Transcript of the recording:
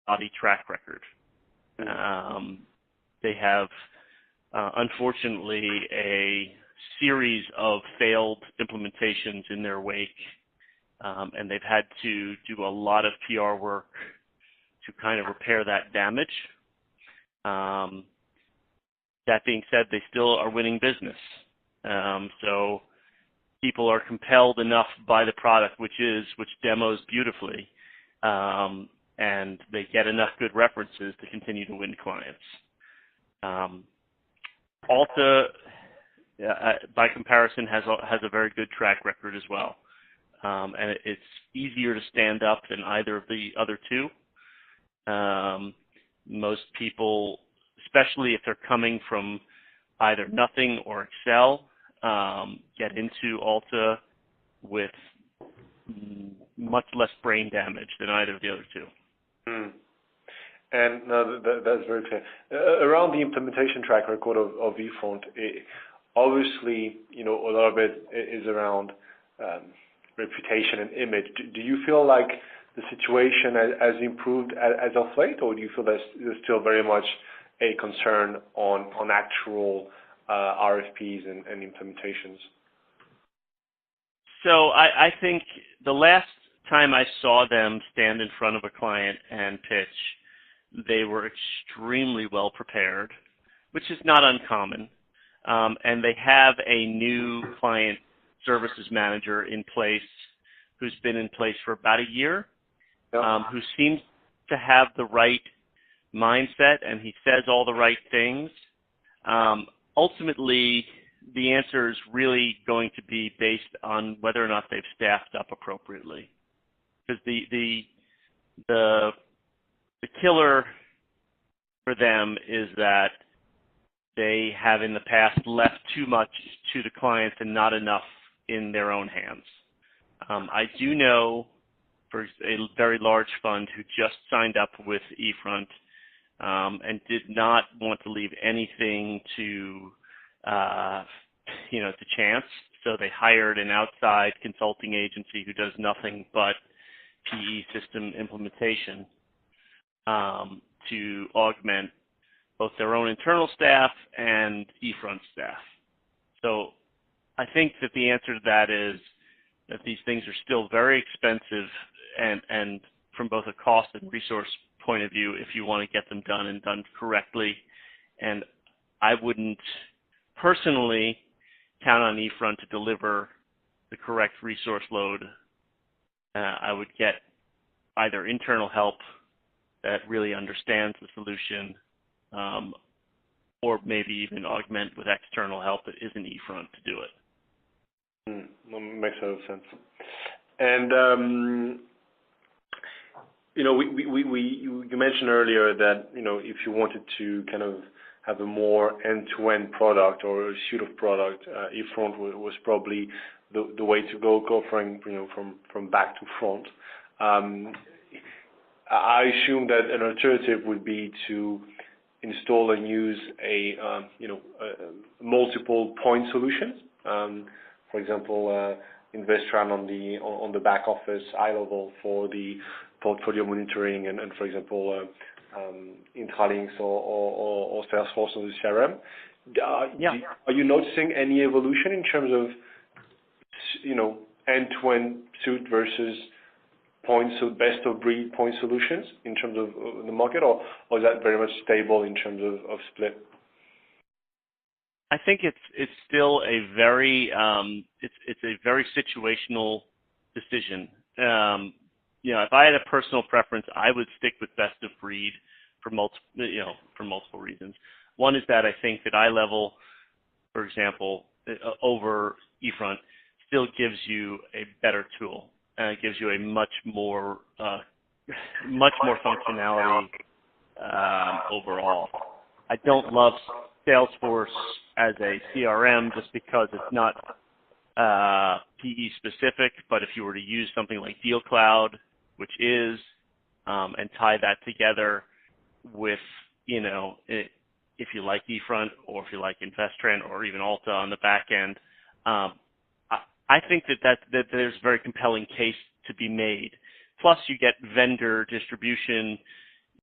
spotty track record. They have, unfortunately, a series of failed implementations in their wake, and they've had to do a lot of PR work to kind of repair that damage. That being said, they still are winning business. So people are compelled enough by the product, which demos beautifully, and they get enough good references to continue to win clients. Alta, by comparison, has a very good track record as well, and it's easier to stand up than either of the other two. Most people, especially if they're coming from either nothing or Excel, get into Alta with much less brain damage than either of the other two. And no, that's very clear. Around the implementation track record of eFront, obviously, a lot of it is around reputation and image. Do you feel like the situation has improved as of late, or do you feel there's still very much a concern on actual RFPs and implementations? So I think the last time I saw them stand in front of a client and pitch, they were extremely well prepared, which is not uncommon. And they have a new client services manager in place who's been in place for about a year, who seems to have the right mindset, and he says all the right things. Ultimately, the answer is really going to be based on whether or not they've staffed up appropriately. Because the killer for them is that they have in the past left too much to the clients and not enough in their own hands. I do know for a very large fund who just signed up with eFront and did not want to leave anything to chance. So they hired an outside consulting agency who does nothing but PE system implementation to augment both their own internal staff and eFront staff. So I think that the answer to that is that these things are still very expensive and from both a cost and resource point of view if you want to get them done and done correctly. And I wouldn't personally count on eFront to deliver the correct resource load. I would get either internal help that really understands the solution or maybe even augment with external help that isn't eFront to do it. Makes a lot of sense. And you mentioned earlier that if you wanted to kind of have a more end-to-end product or a suite of product, eFront was probably the way to go from back to front. I assume that an alternative would be to install and use a multiple point solutions. For example, Investran on the back office, iLevel for the portfolio monitoring, and for example, Intralinks or Salesforce on the CRM. Are you noticing any evolution in terms of end-to-end suite versus points, so best of breed point solutions in terms of the market, or is that very much stable in terms of split? I think it's still a very it's a very situational decision. If I had a personal preference, I would stick with best of breed for multiple reasons. One is that I think that iLevel, for example, over eFront, still gives you a better tool and it gives you a much more functionality overall. I don't love Salesforce as a CRM just because it's not PE specific, but if you were to use something like DealCloud, which is, and tie that together with, if you like eFront or if you like Investran or even Alta on the back end, I think that there's a very compelling case to be made. Plus, you get vendor distribution